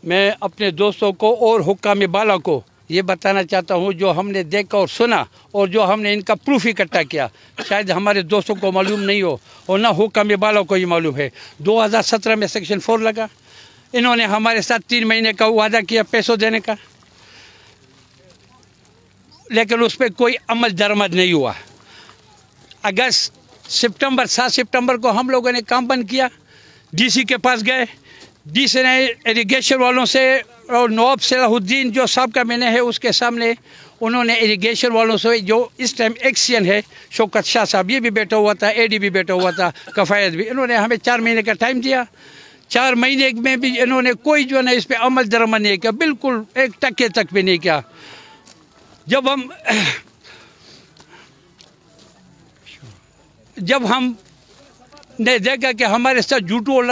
میں اپنے دوستوں کو اور حکام بالا کو یہ بتانا چاہتا ہوں، جو ہم نے دیکھا اور سنا اور جو ہم نے ان کا پروف اکٹھا کیا، شاید ہمارے دوستوں کو معلوم نہیں ہو اور نہ حکام بالا کو یہ معلوم ہے۔ 2017 میں سیکشن 4 لگا، انہوں نے ہمارے ساتھ 3 مہینے کا وعدہ کیا پیسوں دینے کا، لیکن اس پہ کوئی عمل درآمد نہیں ہوا۔ اگست 7 ستمبر کو ہم لوگوں نے کام بند کیا، ڈی سی کے پاس گئے، ڈی سی نے اریگیشن والوں سے اور نواب صلاح الدین جو صاحب کا میں نے ہے اس کے سامنے انہوں نے اریگیشن والوں سے جو اس ٹائم ایکسین ہے شوکت شاہ صاحب یہ بھی بیٹھا ہوا تھا، اے ڈی بھی بیٹھا ہوا تھا، کفایت بھی، انہوں نے ہمیں 4 مہینے کا ٹائم دیا۔ 4 مہینے میں بھی انہوں نے کوئی جو ہے اس پہ عمل درآمد نہیں کیا، بالکل ایک ٹکے تک بھی نہیں کیا۔ جب ہم نے دیکھا کہ ہمارے ساتھ جھوٹو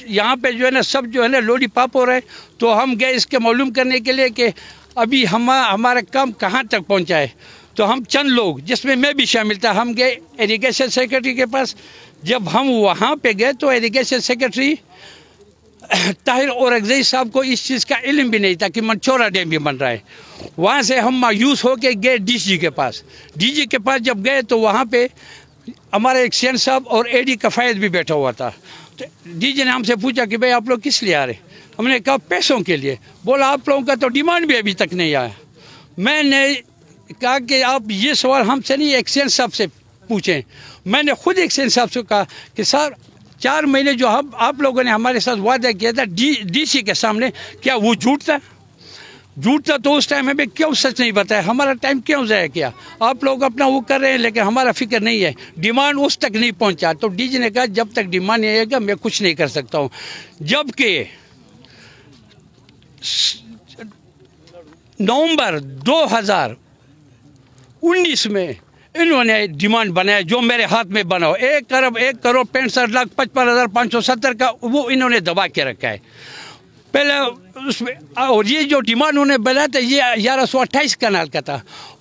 یہاں پہ جو ہے نا سب جو ہے نا لوڈی پاپ ہو رہے، تو ہم گئے اس کے معلوم کرنے کے لیے کہ ابھی ہمارا کام کہاں تک پہنچا ہے۔ تو ہم چند لوگ جس میں بھی شامل تھا، ہم گئے اریگیشن سیکرٹری کے پاس۔ جب ہم وہاں پہ گئے تو اریگیشن سیکرٹری طاہر اورکزئی صاحب کو اس چیز کا علم بھی نہیں تھا کہ منچورا ڈیم بھی بن رہا ہے۔ وہاں سے ہم مایوس ہو کے گئے ڈی سی کے پاس۔ ڈی جی کے پاس جب گئے تو وہاں پہ ہمارے ایک سین صاحب اور اے ڈی کفایت بھی بیٹھا ہوا تھا۔ ڈی جی نے ہم سے پوچھا کہ بھائی آپ لوگ کس لیے آ رہے؟ ہم نے کہا پیسوں کے لیے۔ بولا آپ لوگوں کا تو ڈیمانڈ بھی ابھی تک نہیں آیا۔ میں نے کہا کہ آپ یہ سوال ہم سے نہیں ایکسین صاحب سے پوچھیں۔ میں نے خود ایکسین صاحب سے کہا کہ سر 4 مہینے جو آپ لوگوں نے ہمارے ساتھ وعدہ کیا تھا ڈی سی کے سامنے، کیا وہ جھوٹ تھا؟ جھوٹ تھا تو اس ٹائم ہمیں کیوں سچ نہیں بتایا؟ ہمارا ٹائم کیوں ضائع کیا؟ آپ لوگ اپنا وہ کر رہے ہیں لیکن ہمارا فکر نہیں ہے، ڈیمانڈ اس تک نہیں پہنچا۔ تو ڈی جی نے کہا جب تک ڈیمانڈ نہیں آئے گا میں کچھ نہیں کر سکتا ہوں۔ جبکہ نومبر 2019 میں انہوں نے ڈیمانڈ بنایا جو میرے ہاتھ میں بنا ہو، 1,65,55,570 کا، وہ انہوں نے دبا کے رکھا ہے پہلے اس میں۔ اور یہ جو ڈیمانڈ انہوں نے بنایا تھا یہ 1128 کنال کا تھا،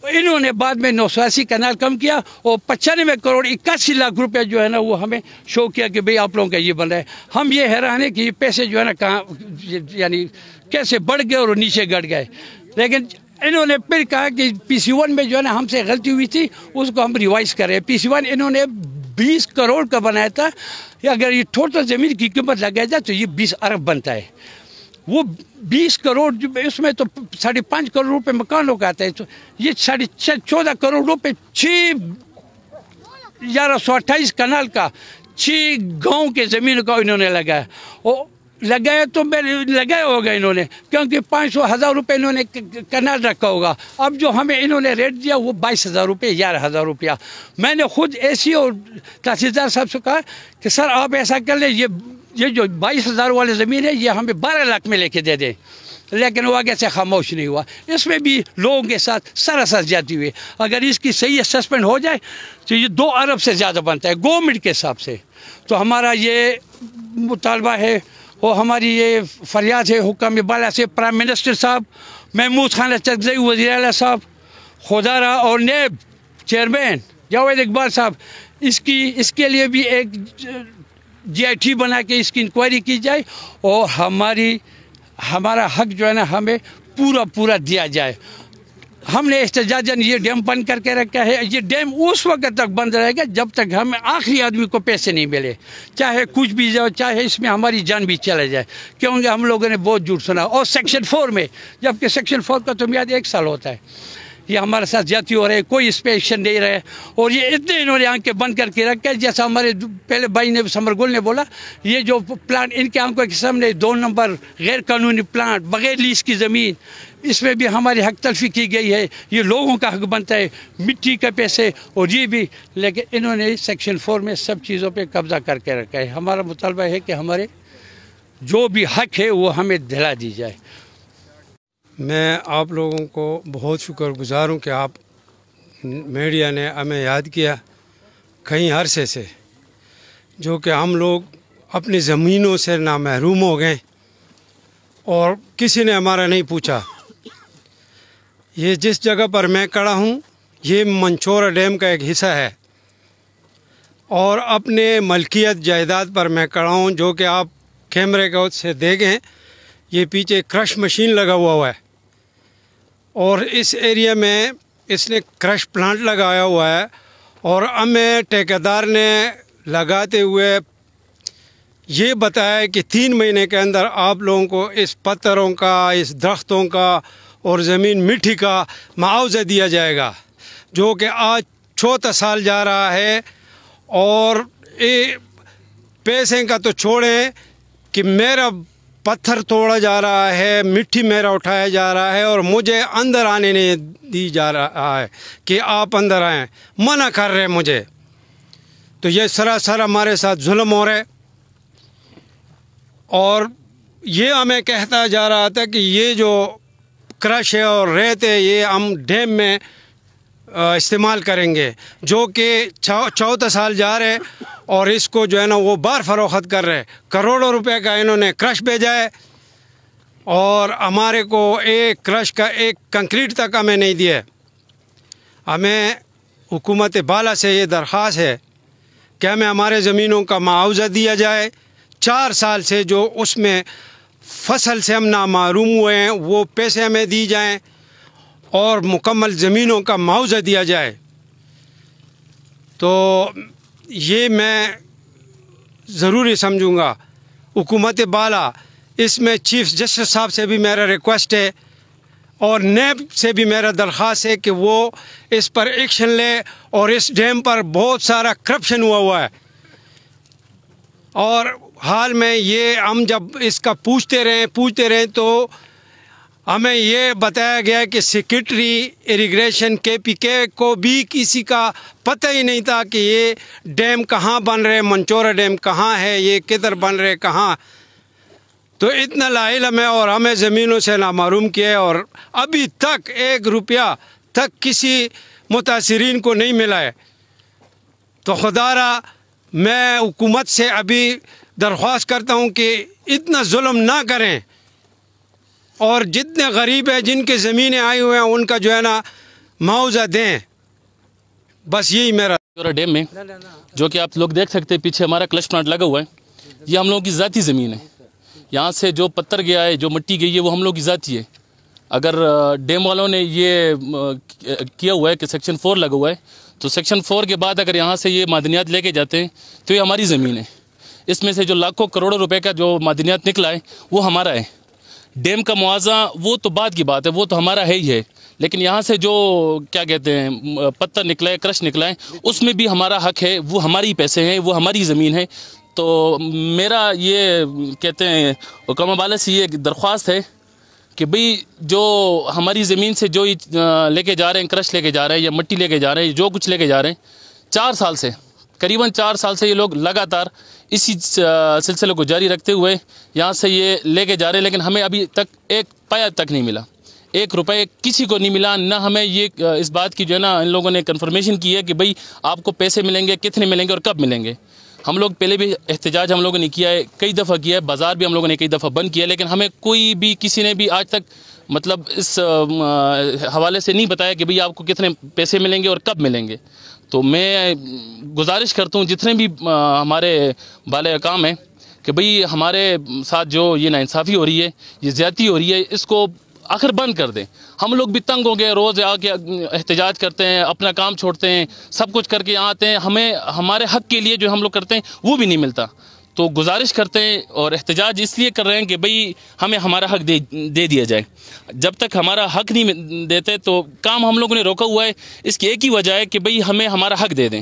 انہوں نے بعد میں 980 کنال کم کیا اور 95 کروڑ 81 لاکھ روپے جو ہے نا وہ ہمیں شو کیا کہ بھئی آپ لوگوں کا یہ بن رہا ہے۔ ہم یہ حیران ہیں کہ یہ پیسے جو ہے نا کہاں یعنی کیسے بڑھ گئے اور نیچے گڑ گئے۔ لیکن انہوں نے پھر کہا کہ پی سی 1 میں جو ہے نا ہم سے غلطی ہوئی تھی اس کو ہم ریوائز کریں۔ پی سی 1 انہوں نے 20 کروڑ کا بنایا تھا، اگر یہ ٹوٹل زمین کی قیمت لگایا جائے تو یہ 20 ارب بنتا ہے۔ وہ 20 کروڑ اس میں تو 5.5 کروڑ روپے مکانوں کا آتا ہے، تو یہ 14.5 کروڑ روپے 1128 کنال کا 6 گاؤں کے زمین کا انہوں نے لگایا۔ لگایا تو لگایا ہوگا انہوں نے، کیونکہ 500,000 روپے انہوں نے کنال رکھا ہوگا۔ اب جو ہمیں انہوں نے ریٹ دیا وہ 22,000 روپے 11,000 روپیہ۔ میں نے خود اے سی اور تحصیلدار صاحب سے کہا کہ سر آپ ایسا کر لیں، یہ جو 22,000 والی زمین ہے یہ ہمیں 12 لاکھ میں لے کے دے دیں، لیکن وہ آگے سے خاموش نہیں ہوا۔ اس میں بھی لوگوں کے ساتھ سراسر زیادتی ہوئی۔ اگر اس کی صحیح اسسمنٹ ہو جائے تو یہ 2 ارب سے زیادہ بنتا ہے گورنمنٹ کے حساب سے۔ تو ہمارا یہ مطالبہ ہے اور ہماری یہ فریاد ہے حکام بالا سے، پرائم منسٹر صاحب، محمود خان اچکزئی وزیر اعلیٰ صاحب، خدارہ اور نیب چیئرمین جاوید اقبال صاحب، اس کے لیے بھی ایک جی آئی ٹی بنا کے اس کی انکوائری کی جائے اور ہمارا حق جو ہے نا ہمیں پورا دیا جائے۔ ہم نے احتجاجاً یہ ڈیم بند کر کے رکھا ہے۔ یہ ڈیم اس وقت تک بند رہے گا جب تک ہمیں آخری آدمی کو پیسے نہیں ملے، چاہے کچھ بھی جائے، چاہے اس میں ہماری جان بھی چلا جائے، کیونکہ ہم لوگوں نے بہت جھوٹ سنا۔ اور سیکشن 4 میں، جبکہ سیکشن 4 کا تو میعاد 1 سال ہوتا ہے، یہ ہمارے ساتھ زیادتی ہو رہے، کوئی اس پہ ایکشن نہیں رہے، اور یہ اتنے انہوں نے آنکھیں بند کر کے رکھا ہے۔ جیسا ہمارے پہلے بھائی نے سمر گل نے بولا، یہ جو پلانٹ ان کے آنکھوں کے سامنے 2 نمبر غیر قانونی پلانٹ بغیر لیز کی زمین، اس میں بھی ہماری حق تلفی کی گئی ہے۔ یہ لوگوں کا حق بنتا ہے، مٹی کے پیسے اور یہ بھی، لیکن انہوں نے سیکشن 4 میں سب چیزوں پہ قبضہ کر کے رکھا ہے۔ ہمارا مطالبہ ہے کہ ہمارے جو بھی حق ہے وہ ہمیں دلا دی جائے۔ میں آپ لوگوں کو بہت شکر گزار ہوں کہ آپ میڈیا نے ہمیں یاد کیا کئی عرصے سے، جو کہ ہم لوگ اپنی زمینوں سے نہ محروم ہو گئے اور کسی نے ہمارا نہیں پوچھا۔ یہ جس جگہ پر میں کھڑا ہوں یہ منچورا ڈیم کا ایک حصہ ہے اور اپنے ملکیت جائیداد پر میں کھڑا ہوں، جو کہ آپ کیمرے سے دیکھیں یہ پیچھے کرش مشین لگا ہوا ہے اور اس ایریا میں اس نے کرش پلانٹ لگایا ہوا ہے، اور ہمیں ٹھیکیدار نے لگاتے ہوئے یہ بتایا کہ 3 مہینے کے اندر آپ لوگوں کو اس پتھروں کا، اس درختوں کا اور زمین مٹی کا معاوضہ دیا جائے گا، جو کہ آج 4 سال جا رہا ہے۔ اور پیسے کا تو چھوڑیں کہ میرا پتھر توڑا جا رہا ہے، مٹی میرا اٹھایا جا رہا ہے، اور مجھے اندر آنے نہیں دی جا رہا ہے کہ آپ اندر آئیں، منع کر رہے مجھے۔ تو یہ سراسر ہمارے ساتھ ظلم ہو رہا ہے، اور یہ ہمیں کہتا جا رہا تھا کہ یہ جو کرش ہے اور ریت ہے یہ ہم ڈیم میں استعمال کریں گے، جو کہ 14 سال جا رہے، اور اس کو جو ہے نا وہ بار فروخت کر رہے، کروڑوں روپے کا انہوں نے کرش بھیجا ہے، اور ہمارے کو ایک کرش کا ایک کنکریٹ تک ہمیں نہیں دیا۔ ہمیں حکومت بالا سے یہ درخواست ہے کہ ہمیں ہمارے زمینوں کا معاوضہ دیا جائے، 4 سال سے جو اس میں فصل سے ہم نامحروم ہوئے ہیں وہ پیسے ہمیں دی جائیں، اور مکمل زمینوں کا معاوضہ دیا جائے۔ تو یہ میں ضروری سمجھوں گا حکومت بالا، اس میں چیف جسٹس صاحب سے بھی میرا ریکویسٹ ہے، اور نیب سے بھی میرا درخواست ہے کہ وہ اس پر ایکشن لے، اور اس ڈیم پر بہت سارا کرپشن ہوا ہے، اور حال میں یہ ہم جب اس کا پوچھتے رہے تو ہمیں یہ بتایا گیا کہ سیکرٹری اریگریشن KPK کو بھی کسی کا پتہ ہی نہیں تھا کہ یہ ڈیم کہاں بن رہے، منچورا ڈیم کہاں ہے، یہ کدھر بن رہے کہاں۔ تو اتنا لاعلم ہے، اور ہمیں زمینوں سے نامحروم کیا، اور ابھی تک 1 روپیہ تک کسی متاثرین کو نہیں ملا ہے۔ تو خدا را میں حکومت سے ابھی درخواست کرتا ہوں کہ اتنا ظلم نہ کریں، اور جتنے غریب ہیں جن کے زمینیں آئی ہوئے ہیں ان کا جو ہے نا معاوضہ دیں، بس یہی میرا۔ ڈیم میں جو کہ آپ لوگ دیکھ سکتے ہیں پیچھے ہمارا کلش پلانٹ لگا ہوا ہے، یہ ہم لوگوں کی ذاتی زمین ہے۔ یہاں سے جو پتھر گیا ہے، جو مٹی گئی ہے، وہ ہم لوگ کی ذاتی ہے۔ اگر ڈیم والوں نے یہ کیا ہوا ہے کہ سیکشن 4 لگا ہوا ہے، تو سیکشن 4 کے بعد اگر یہاں سے یہ معدنیات لے کے جاتے ہیں تو یہ ہماری زمین ہے۔ اس میں سے جو لاکھوں کروڑوں روپے کا جو معدنیات نکلا ہے وہ ہمارا ہے۔ ڈیم کا معاوضہ وہ تو بعد کی بات ہے، وہ تو ہمارا ہے ہی ہے، لیکن یہاں سے جو کیا کہتے ہیں پتھر نکلا ہے، کرش نکلا ہے، اس میں بھی ہمارا حق ہے، وہ ہماری پیسے ہیں، وہ ہماری زمین ہے۔ تو میرا یہ کہتے ہیں حکومت بالا سے یہ درخواست ہے کہ بھئی جو ہماری زمین سے جو لے کے جا رہے ہیں، کرش لے کے جا رہے ہیں یا مٹی لے کے جا رہے ہیں، جو کچھ لے کے جا رہے ہیں، 4 سال سے قریباً 4 سال سے یہ لوگ لگاتار اسی سلسلے کو جاری رکھتے ہوئے یہاں سے یہ لے کے جا رہے ہیں، لیکن ہمیں ابھی تک 1 پایا تک نہیں ملا، 1 روپے کسی کو نہیں ملا۔ نہ ہمیں یہ اس بات کی جو ہے نا ان لوگوں نے کنفرمیشن کی ہے کہ بھئی آپ کو پیسے ملیں گے، کتنے ملیں گے اور کب ملیں گے۔ ہم لوگ پہلے بھی احتجاج ہم لوگوں نے کیا ہے، کئی دفعہ کیا ہے، بازار بھی ہم لوگوں نے کئی دفعہ بند کیا ہے، لیکن ہمیں کوئی بھی کسی نے بھی آج تک مطلب اس حوالے سے نہیں بتایا کہ بھئی آپ کو کتنے پیسے ملیں گے اور کب ملیں گے۔ تو میں گزارش کرتا ہوں جتنے بھی ہمارے بالائے کام ہیں کہ بھئی ہمارے ساتھ جو یہ ناانصافی ہو رہی ہے، یہ زیادتی ہو رہی ہے، اس کو آخر بند کر دیں۔ ہم لوگ بھی تنگ ہو گئے، روز آ کے احتجاج کرتے ہیں، اپنا کام چھوڑتے ہیں، سب کچھ کر کے آتے ہیں، ہمیں ہمارے حق کے لیے جو ہم لوگ کرتے ہیں وہ بھی نہیں ملتا۔ تو گزارش کرتے ہیں اور احتجاج اس لیے کر رہے ہیں کہ بھئی ہمیں ہمارا حق دے دیا جائے۔ جب تک ہمارا حق نہیں دیتے تو کام ہم لوگوں نے روکا ہوا ہے، اس کی ایک ہی وجہ ہے کہ بھئی ہمیں ہمارا حق دے دیں۔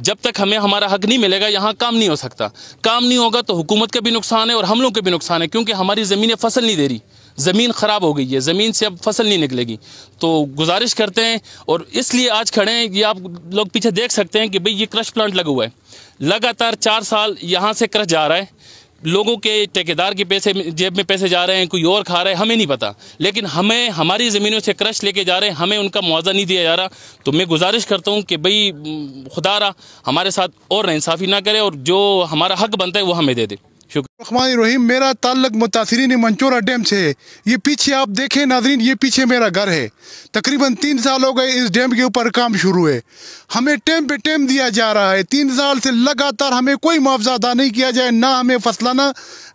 جب تک ہمیں ہمارا حق نہیں ملے گا یہاں کام نہیں ہو سکتا۔ کام نہیں ہوگا تو حکومت کا بھی نقصان ہے اور ہم لوگ کا بھی نقصان ہے، کیونکہ ہماری زمینیں فصل نہیں دے رہی، زمین خراب ہو گئی ہے، زمین سے اب فصل نہیں نکلے گی۔ تو گزارش کرتے ہیں اور اس لیے آج کھڑے ہیں، یہ آپ لوگ پیچھے دیکھ سکتے ہیں کہ بھئی یہ کرش پلانٹ لگا ہوا ہے، لگاتار 4 سال یہاں سے کرش جا رہا ہے، لوگوں کے ٹھیکیدار کے پیسے جیب میں پیسے جا رہے ہیں، کوئی اور کھا رہا ہے، ہمیں نہیں پتا، لیکن ہمیں ہماری زمینوں سے کرش لے کے جا رہے ہیں، ہمیں ان کا معاوضہ نہیں دیا جا رہا۔ تو میں گزارش کرتا ہوں کہ بھئی خدا را ہمارے ساتھ اور ناانصافی نہ کرے اور جو ہمارا حق بنتا ہے وہ ہمیں دے دے۔ الرحمن الرحیم، میرا تعلق متاثرین منچورا ڈیم سے ہے۔ یہ پیچھے آپ دیکھیں ناظرین، یہ پیچھے میرا گھر ہے۔ تقریباً 3 سال ہو گئے اس ڈیم کے اوپر کام شروع ہے، ہمیں ٹائم پہ ٹائم دیا جا رہا ہے۔ 3 سال سے لگاتار ہمیں کوئی معاوضہ ادا نہیں کیا جائے، نہ ہمیں فصلانہ